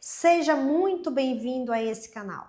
Seja muito bem-vindo a esse canal.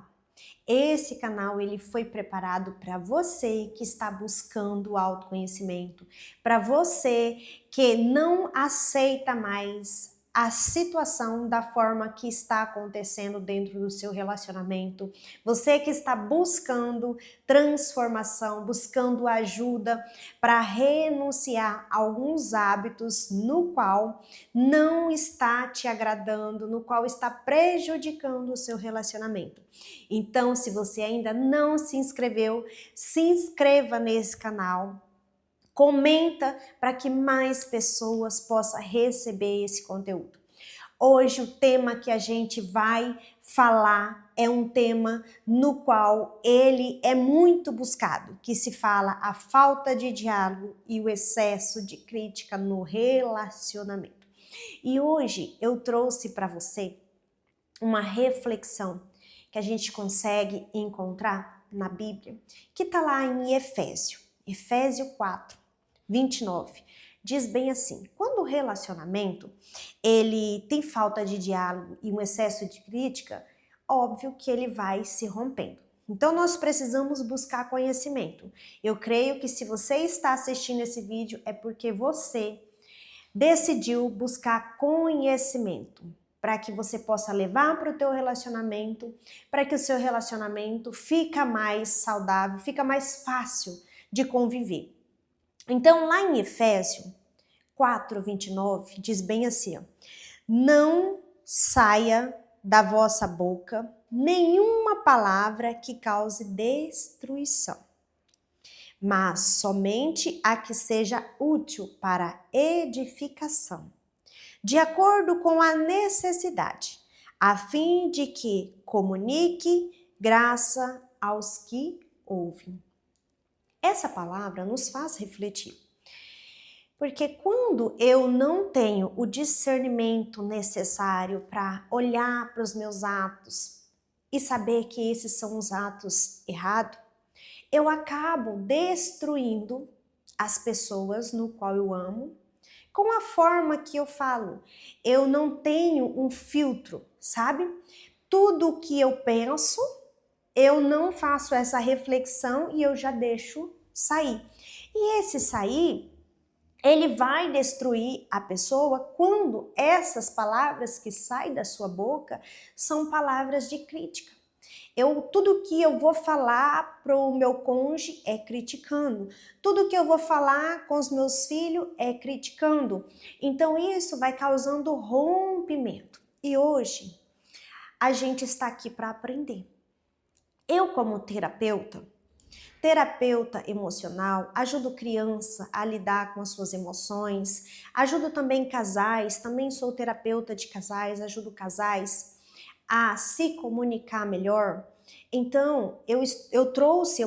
Esse canal ele foi preparado para você que está buscando autoconhecimento, para você que não aceita mais a situação da forma que está acontecendo dentro do seu relacionamento, você que está buscando transformação, buscando ajuda para renunciar a alguns hábitos no qual não está te agradando, no qual está prejudicando o seu relacionamento. Então, se você ainda não se inscreveu, se inscreva nesse canal. Comenta para que mais pessoas possam receber esse conteúdo. Hoje o tema que a gente vai falar é um tema no qual ele é muito buscado, que se fala a falta de diálogo e o excesso de crítica no relacionamento. E hoje eu trouxe para você uma reflexão que a gente consegue encontrar na Bíblia, que está lá em Efésios 4, 29. Diz bem assim: quando o relacionamento ele tem falta de diálogo e um excesso de crítica, óbvio que ele vai se rompendo. Então nós precisamos buscar conhecimento. Eu creio que se você está assistindo esse vídeo é porque você decidiu buscar conhecimento para que você possa levar para o teu relacionamento, para que o seu relacionamento fica mais saudável, fica mais fácil de conviver. Então, lá em Efésios 4, 29, diz bem assim, ó, não saia da vossa boca nenhuma palavra que cause destruição, mas somente a que seja útil para edificação, de acordo com a necessidade, a fim de que comunique graça aos que ouvem. Essa palavra nos faz refletir, porque quando eu não tenho o discernimento necessário para olhar para os meus atos e saber que esses são os atos errados, eu acabo destruindo as pessoas no qual eu amo, com a forma que eu falo. Eu não tenho um filtro, sabe? Tudo o que eu penso, eu não faço essa reflexão e eu já deixo sair. E esse sair, ele vai destruir a pessoa quando essas palavras que saem da sua boca são palavras de crítica. Tudo que eu vou falar para o meu cônjuge é criticando. Tudo que eu vou falar com os meus filhos é criticando. Então isso vai causando rompimento. E hoje a gente está aqui para aprender. Eu como terapeuta emocional, ajudo criança a lidar com as suas emoções, ajudo também casais, também sou terapeuta de casais, ajudo casais a se comunicar melhor. Então, eu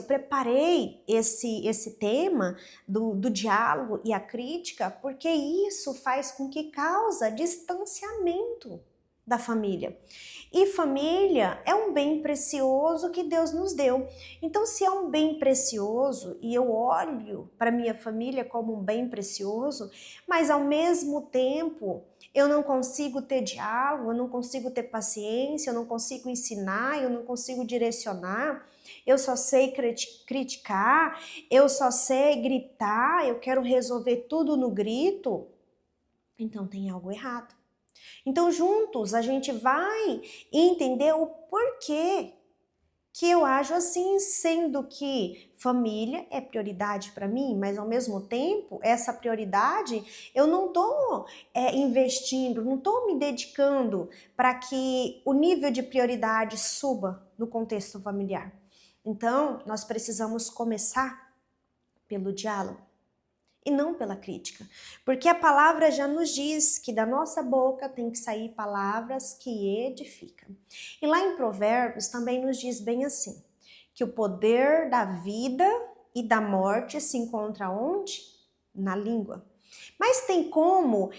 preparei esse tema do diálogo e a crítica, porque isso faz com que causa distanciamento da família. E família é um bem precioso que Deus nos deu. Então, se é um bem precioso e eu olho para minha família como um bem precioso, mas ao mesmo tempo eu não consigo ter diálogo, eu não consigo ter paciência, eu não consigo ensinar, eu não consigo direcionar, eu só sei criticar, eu só sei gritar, eu quero resolver tudo no grito, então tem algo errado. Então, juntos, a gente vai entender o porquê que eu ajo assim, sendo que família é prioridade para mim, mas ao mesmo tempo, essa prioridade, eu não estou investindo, não estou me dedicando para que o nível de prioridade suba no contexto familiar. Então, nós precisamos começar pelo diálogo e não pela crítica, porque a palavra já nos diz que da nossa boca tem que sair palavras que edificam. E lá em Provérbios também nos diz bem assim, que o poder da vida e da morte se encontra onde? Na língua. Mas tem como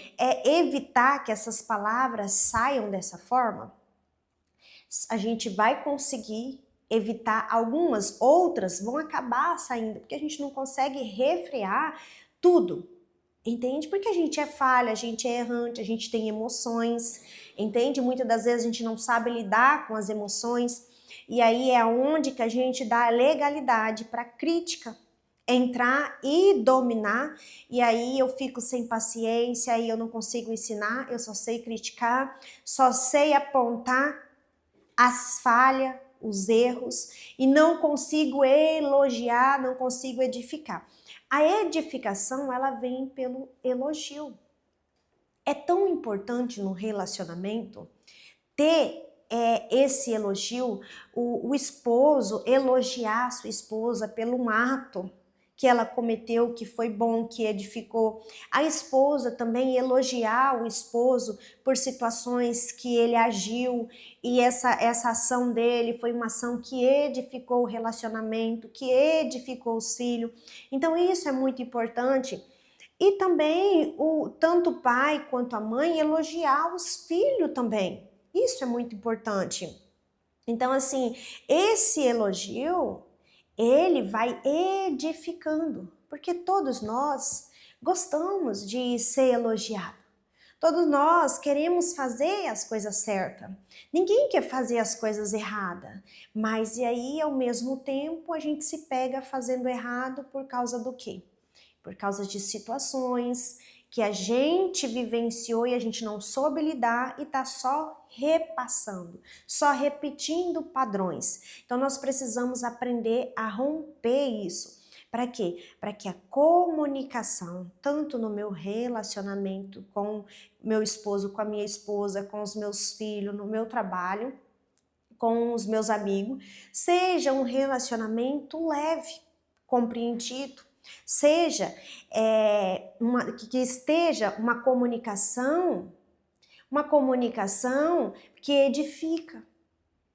evitar que essas palavras saiam dessa forma? A gente vai conseguir evitar, algumas outras vão acabar saindo, porque a gente não consegue refrear tudo. Entende? Porque a gente é falha, a gente é errante, a gente tem emoções, entende? Muitas das vezes a gente não sabe lidar com as emoções, e aí é onde que a gente dá legalidade para crítica entrar e dominar, e aí eu fico sem paciência, aí eu não consigo ensinar, eu só sei criticar, só sei apontar as falhas, os erros, e não consigo elogiar, não consigo edificar. A edificação, ela vem pelo elogio. É tão importante no relacionamento ter esse elogio, o esposo elogiar a sua esposa pelo um ato que ela cometeu, que foi bom, que edificou. A esposa também elogiar o esposo por situações que ele agiu e essa ação dele foi uma ação que edificou o relacionamento, que edificou os filhos. Então isso é muito importante. E também tanto o pai quanto a mãe elogiar os filhos também. Isso é muito importante. Então, assim, esse elogio, ele vai edificando, porque todos nós gostamos de ser elogiado. Todos nós queremos fazer as coisas certas. Ninguém quer fazer as coisas erradas. Mas e aí, ao mesmo tempo, a gente se pega fazendo errado por causa do quê? Por causa de situações que a gente vivenciou e a gente não soube lidar e tá só repassando, só repetindo padrões. Então nós precisamos aprender a romper isso. Para quê? Para que a comunicação, tanto no meu relacionamento com meu esposo, com a minha esposa, com os meus filhos, no meu trabalho, com os meus amigos, seja um relacionamento leve, compreendido, seja que esteja uma comunicação que edifica,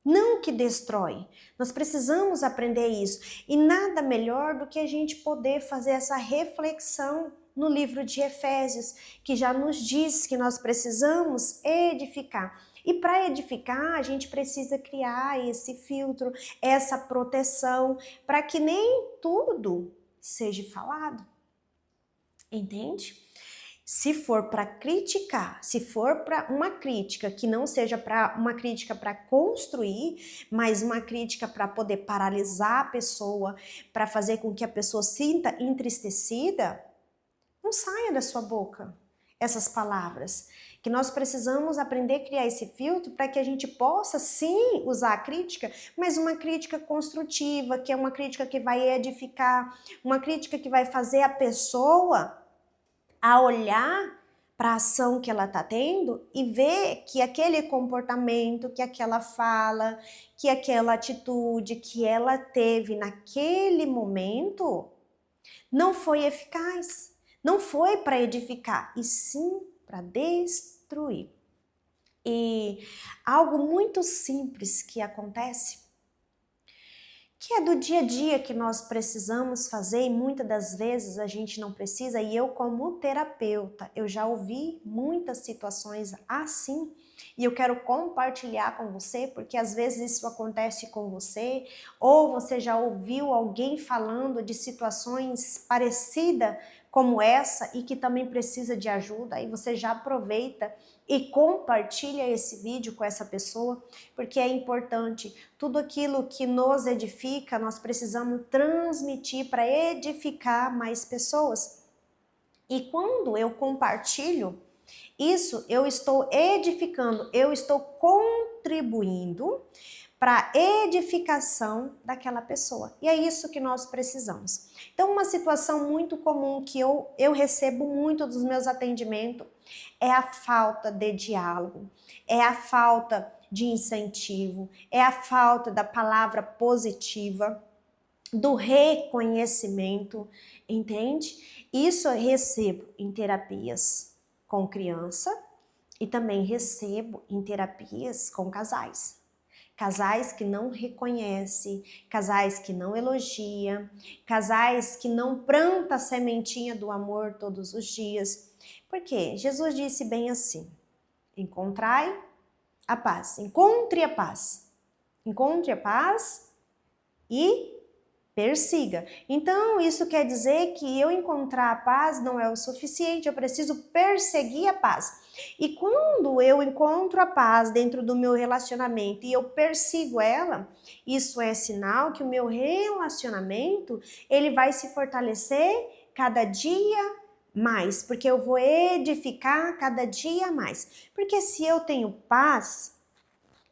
não que destrói. Nós precisamos aprender isso. E nada melhor do que a gente poder fazer essa reflexão no livro de Efésios, que já nos diz que nós precisamos edificar. E para edificar, a gente precisa criar esse filtro, essa proteção, para que nem tudo seja falado. Entende? Se for para criticar, se for para uma crítica que não seja para uma crítica para construir, mas uma crítica para poder paralisar a pessoa, para fazer com que a pessoa sinta entristecida, não saia da sua boca essas palavras. Que nós precisamos aprender a criar esse filtro para que a gente possa sim usar a crítica, mas uma crítica construtiva, que é uma crítica que vai edificar, uma crítica que vai fazer a pessoa a olhar para a ação que ela está tendo e ver que aquele comportamento, que aquela fala, que aquela atitude que ela teve naquele momento não foi eficaz, não foi para edificar, e sim para destruir. E algo muito simples que acontece, que é do dia a dia que nós precisamos fazer e muitas das vezes a gente não precisa, e eu como terapeuta, eu já ouvi muitas situações assim, e eu quero compartilhar com você, porque às vezes isso acontece com você, ou você já ouviu alguém falando de situações parecidas como essa e que também precisa de ajuda, aí você já aproveita e compartilha esse vídeo com essa pessoa, porque é importante. Tudo aquilo que nos edifica, nós precisamos transmitir para edificar mais pessoas. E quando eu compartilho isso, eu estou edificando, eu estou contribuindo para a edificação daquela pessoa. E é isso que nós precisamos. Então, uma situação muito comum que eu recebo muito dos meus atendimentos é a falta de diálogo, é a falta de incentivo, é a falta da palavra positiva, do reconhecimento, entende? Isso eu recebo em terapias com criança e também recebo em terapias com casais. Casais que não reconhecem, casais que não elogiam, casais que não plantam a sementinha do amor todos os dias. Porque Jesus disse bem assim: encontrai a paz, encontre a paz. Encontre a paz e Persiga. Então, isso quer dizer que eu encontrar a paz não é o suficiente, eu preciso perseguir a paz. E quando eu encontro a paz dentro do meu relacionamento e eu persigo ela, isso é sinal que o meu relacionamento, ele vai se fortalecer cada dia mais, porque eu vou edificar cada dia mais. Porque se eu tenho paz,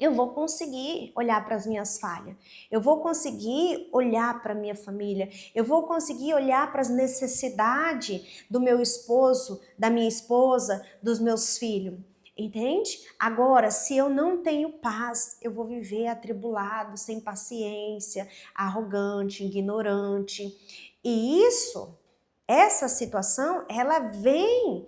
eu vou conseguir olhar para as minhas falhas, eu vou conseguir olhar para a minha família, eu vou conseguir olhar para as necessidades do meu esposo, da minha esposa, dos meus filhos. Entende? Agora, se eu não tenho paz, eu vou viver atribulado, sem paciência, arrogante, ignorante. E essa situação, ela vem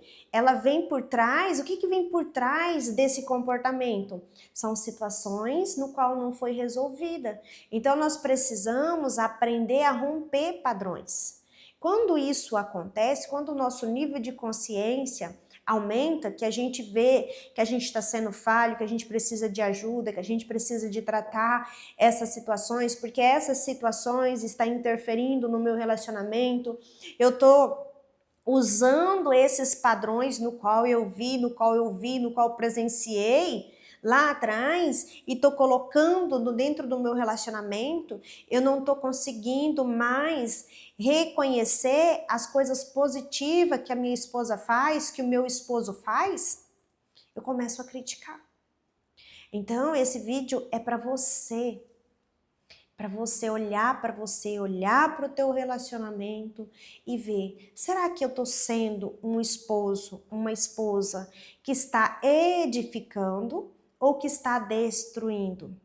por trás, o que vem por trás desse comportamento? São situações no qual não foi resolvida. Então nós precisamos aprender a romper padrões. Quando isso acontece, quando o nosso nível de consciência aumenta, que a gente vê que a gente está sendo falho, que a gente precisa de ajuda, que a gente precisa de tratar essas situações, porque essas situações estão interferindo no meu relacionamento, eu estou usando esses padrões no qual eu vi, no qual presenciei lá atrás e tô colocando dentro do meu relacionamento, eu não tô conseguindo mais reconhecer as coisas positivas que a minha esposa faz, que o meu esposo faz, eu começo a criticar. Então, esse vídeo é para você olhar para o teu relacionamento e ver, será que eu estou sendo um esposo, uma esposa que está edificando ou que está destruindo?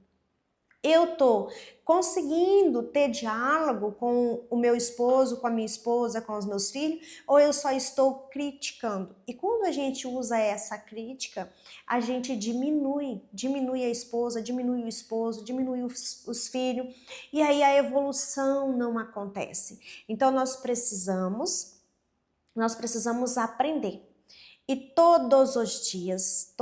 Eu estou conseguindo ter diálogo com o meu esposo, com a minha esposa, com os meus filhos, ou eu só estou criticando? E quando a gente usa essa crítica, a gente diminui a esposa, diminui o esposo, diminui os filhos, e aí a evolução não acontece. Então nós precisamos aprender. E todos os dias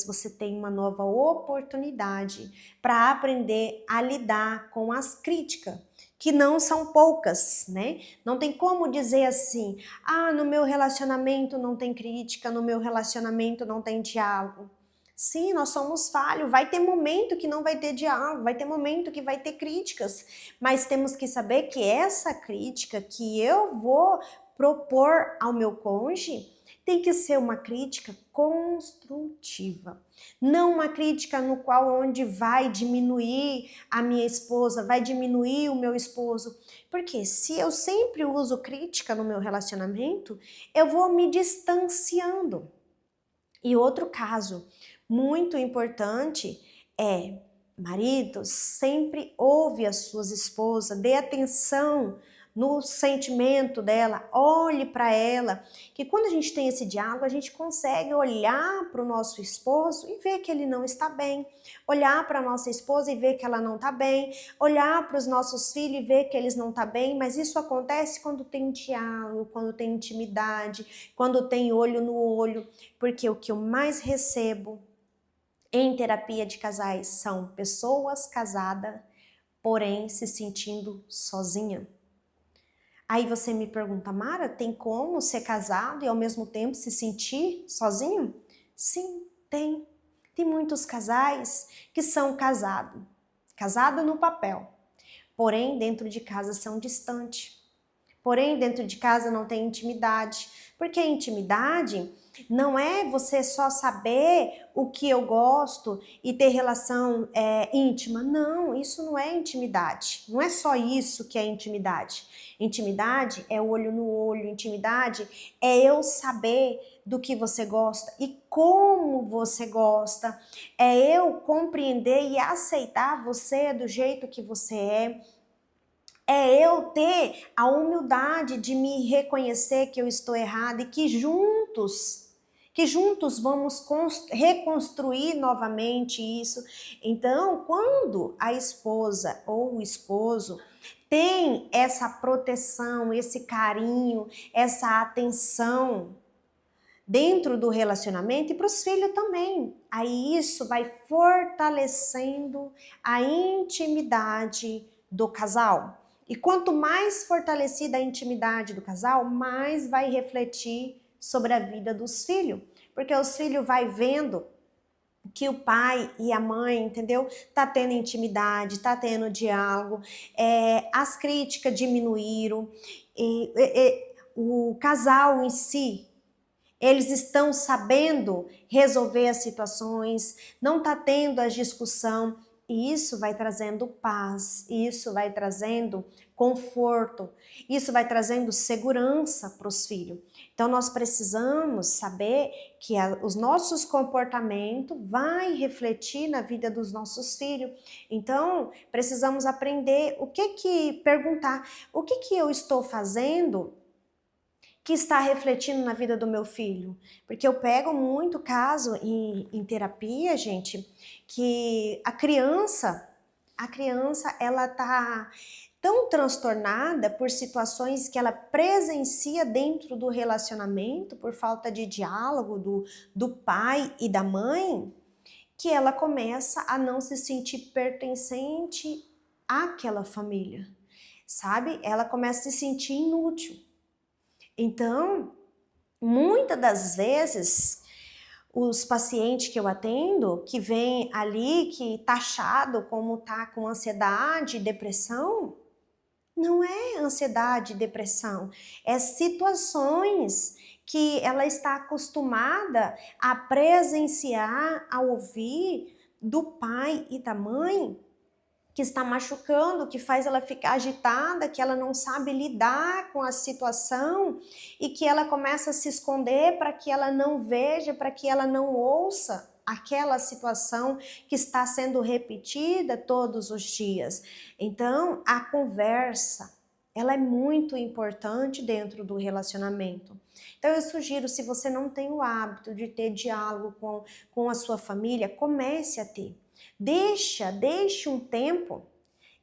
você tem uma nova oportunidade para aprender a lidar com as críticas, que não são poucas, né? Não tem como dizer assim, no meu relacionamento não tem crítica, no meu relacionamento não tem diálogo. Sim, nós somos falhos, vai ter momento que não vai ter diálogo, vai ter momento que vai ter críticas, mas temos que saber que essa crítica que eu vou propor ao meu cônjuge tem que ser uma crítica construtiva, não uma crítica no qual onde vai diminuir a minha esposa, vai diminuir o meu esposo, porque se eu sempre uso crítica no meu relacionamento, eu vou me distanciando. E outro caso muito importante é, maridos, sempre ouve as suas esposas, dê atenção no sentimento dela, olhe para ela, que quando a gente tem esse diálogo, a gente consegue olhar para o nosso esposo e ver que ele não está bem, olhar para a nossa esposa e ver que ela não está bem, olhar para os nossos filhos e ver que eles não estão bem, mas isso acontece quando tem diálogo, quando tem intimidade, quando tem olho no olho, porque o que eu mais recebo em terapia de casais são pessoas casadas, porém se sentindo sozinha. Aí você me pergunta, Mara, tem como ser casado e ao mesmo tempo se sentir sozinho? Sim, tem. Tem muitos casais que são casados, casada no papel, porém dentro de casa são distantes. Porém dentro de casa não tem intimidade, porque intimidade não é você só saber o que eu gosto e ter relação íntima. Não, isso não é intimidade. Não é só isso que é intimidade. Intimidade é olho no olho. Intimidade é eu saber do que você gosta e como você gosta. É eu compreender e aceitar você do jeito que você é. É eu ter a humildade de me reconhecer que eu estou errada e que juntos vamos reconstruir novamente isso. Então, quando a esposa ou o esposo tem essa proteção, esse carinho, essa atenção dentro do relacionamento e para os filhos também, aí isso vai fortalecendo a intimidade do casal. E quanto mais fortalecida a intimidade do casal, mais vai refletir sobre a vida dos filhos. Porque os filhos vai vendo que o pai e a mãe, entendeu? Tá tendo intimidade, tá tendo diálogo, as críticas diminuíram, o casal em si, eles estão sabendo resolver as situações, não tá tendo a discussão, e isso vai trazendo paz, isso vai trazendo conforto, isso vai trazendo segurança para os filhos. Então nós precisamos saber que os nossos comportamentos vai refletir na vida dos nossos filhos. Então precisamos aprender perguntar, o que eu estou fazendo que está refletindo na vida do meu filho? Porque eu pego muito caso em terapia, gente, que a criança ela tá tão transtornada por situações que ela presencia dentro do relacionamento, por falta de diálogo do pai e da mãe, que ela começa a não se sentir pertencente àquela família, sabe? Ela começa a se sentir inútil. Então, muitas das vezes, os pacientes que eu atendo, que vem ali, que taxado como tá com ansiedade, depressão, não é ansiedade e depressão, é situações que ela está acostumada a presenciar, a ouvir do pai e da mãe, que está machucando, que faz ela ficar agitada, que ela não sabe lidar com a situação e que ela começa a se esconder para que ela não veja, para que ela não ouça aquela situação que está sendo repetida todos os dias. Então, a conversa, ela é muito importante dentro do relacionamento. Então, eu sugiro, se você não tem o hábito de ter diálogo com a sua família, comece a ter. Deixe um tempo,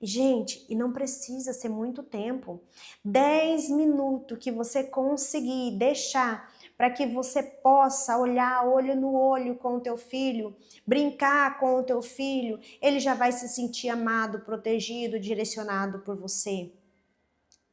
gente, e não precisa ser muito tempo, 10 minutos que você conseguir deixar para que você possa olhar olho no olho com o teu filho, brincar com o teu filho, ele já vai se sentir amado, protegido, direcionado por você.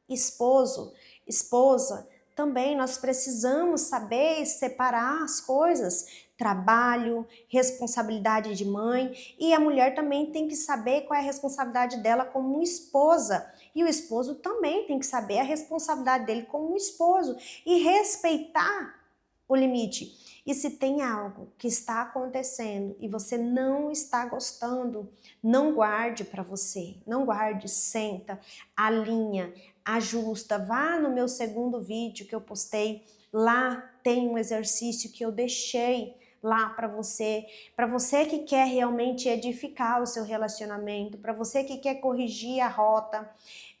Esposo, esposa, também nós precisamos saber separar as coisas, trabalho, responsabilidade de mãe, e a mulher também tem que saber qual é a responsabilidade dela como esposa, e o esposo também tem que saber a responsabilidade dele como esposo e respeitar o limite. E se tem algo que está acontecendo e você não está gostando, não guarde para você, não guarde, senta, alinha, ajusta, vá no meu segundo vídeo que eu postei, lá tem um exercício que eu deixei lá para você que quer realmente edificar o seu relacionamento, para você que quer corrigir a rota.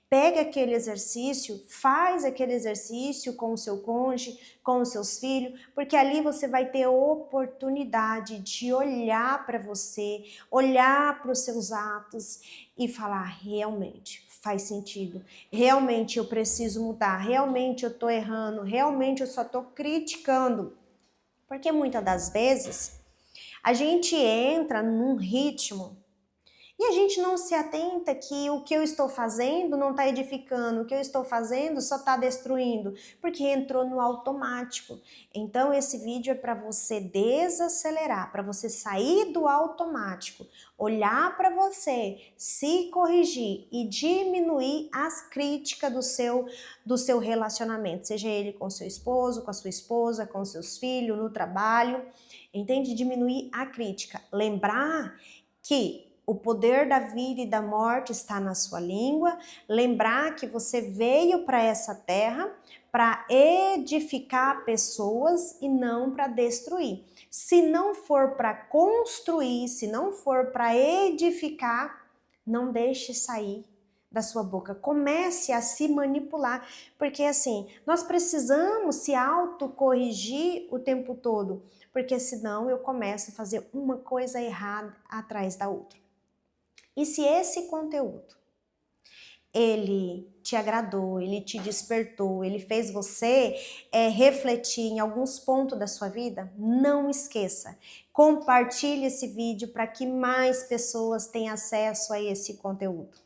Pega aquele exercício, faz aquele exercício com o seu cônjuge, com os seus filhos, porque ali você vai ter oportunidade de olhar para você, olhar para os seus atos e falar, realmente faz sentido, realmente eu preciso mudar, realmente eu estou errando, realmente eu só estou criticando. Porque muitas das vezes a gente entra num ritmo e a gente não se atenta que o que eu estou fazendo não está edificando, o que eu estou fazendo só está destruindo, porque entrou no automático. Então esse vídeo é para você desacelerar, para você sair do automático, olhar para você, se corrigir e diminuir as críticas do seu relacionamento, seja ele com seu esposo, com a sua esposa, com seus filhos, no trabalho, entende? Diminuir a crítica. Lembrar que o poder da vida e da morte está na sua língua. Lembrar que você veio para essa terra para edificar pessoas e não para destruir. Se não for para construir, se não for para edificar, não deixe sair da sua boca. Comece a se manipular, porque assim, nós precisamos se autocorrigir o tempo todo, porque senão eu começo a fazer uma coisa errada atrás da outra. E se esse conteúdo, ele te agradou, ele te despertou, ele fez você refletir em alguns pontos da sua vida, não esqueça, compartilhe esse vídeo para que mais pessoas tenham acesso a esse conteúdo.